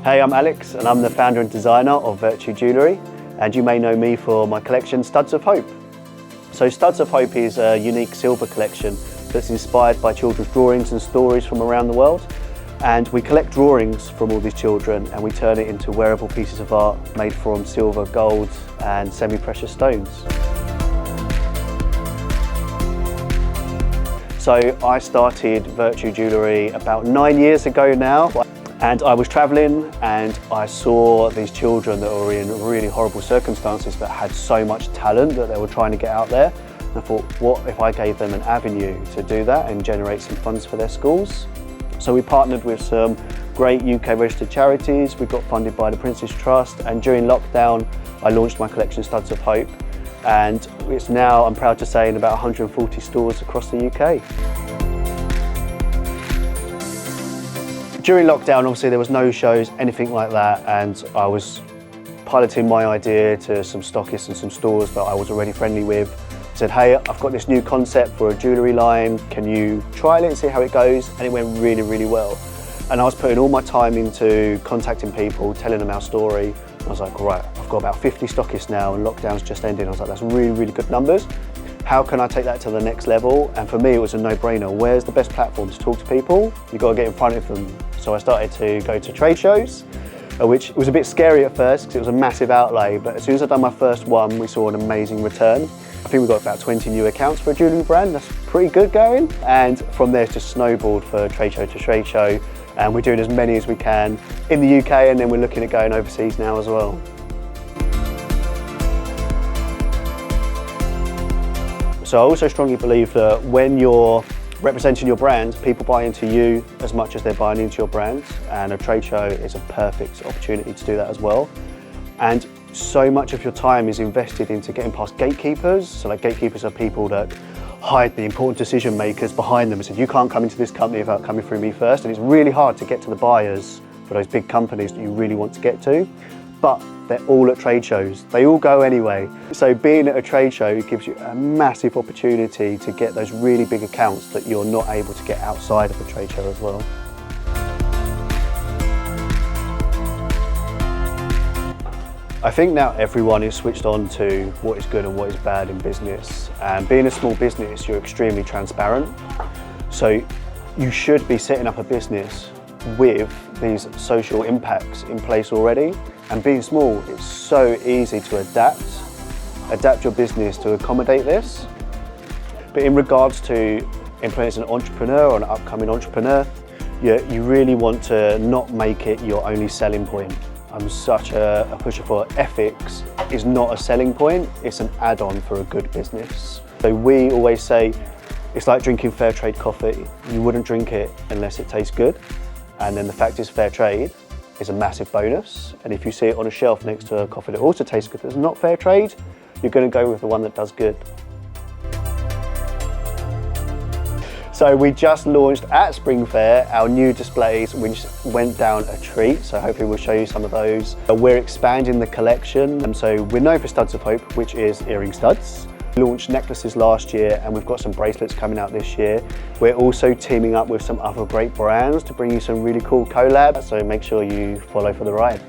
Hey, I'm Alex and I'm the founder and designer of Vurchoo Jewellery, and you may know me for my collection Studs of Hope. So Studs of Hope is a unique silver collection that's inspired by children's drawings and stories from around the world, and we collect drawings from all these children and we turn it into wearable pieces of art made from silver, gold and semi-precious stones. So I started Vurchoo Jewellery about 9 years ago now, and I was travelling and I saw these children that were in really horrible circumstances but had so much talent that they were trying to get out there. And I thought, what if I gave them an avenue to do that and generate some funds for their schools? So we partnered with some great UK registered charities. We got funded by the Prince's Trust, and during lockdown I launched my collection Studs of Hope, and it's now, I'm proud to say, in about 140 stores across the UK. During lockdown, obviously there was no shows, anything like that, and I was piloting my idea to some stockists and some stores that I was already friendly with. I said, hey, I've got this new concept for a jewellery line, can you trial it and see how it goes? And it went really, really well. And I was putting all my time into contacting people, telling them our story. I was like, right, I've got about 50 stockists now and lockdown's just ended. I was like, that's really, really good numbers. How can I take that to the next level? And for me, it was a no-brainer. Where's the best platform to talk to people? You've got to get in front of them. So I started to go to trade shows, which was a bit scary at first because it was a massive outlay. But as soon as I'd done my first one, we saw an amazing return. I think we got about 20 new accounts for a jewellery brand. That's pretty good going. And from there, it's just snowballed for trade show to trade show. And we're doing as many as we can in the UK, and then we're looking at going overseas now as well. So I also strongly believe that when you're representing your brand, people buy into you as much as they're buying into your brand, and a trade show is a perfect opportunity to do that as well. And so much of your time is invested into getting past gatekeepers. So like gatekeepers are people that hide the important decision makers behind them and said, you can't come into this company without coming through me first. And it's really hard to get to the buyers for those big companies that you really want to get to. But they're all at trade shows. They all go anyway. So being at a trade show gives you a massive opportunity to get those really big accounts that you're not able to get outside of a trade show as well. I think now everyone is switched on to what is good and what is bad in business. And being a small business, you're extremely transparent. So you should be setting up a business with these social impacts in place already. And being small, it's so easy to adapt your business to accommodate this. But in regards to employing as an entrepreneur or an upcoming entrepreneur, you really want to not make it your only selling point. I'm such a pusher for ethics is not a selling point, it's an add-on for a good business. So we always say, it's like drinking fair trade coffee. You wouldn't drink it unless it tastes good. And then the fact is fair trade is a massive bonus. And if you see it on a shelf next to a coffee that also tastes good that's not fair trade, you're going to go with the one that does good. So we just launched at Spring Fair our new displays, which went down a treat. So hopefully we'll show you some of those. We're expanding the collection. And so we're known for Studs of Hope, which is earring studs. We launched necklaces last year, and we've got some bracelets coming out this year. We're also teaming up with some other great brands to bring you some really cool collabs. So make sure you follow for the ride.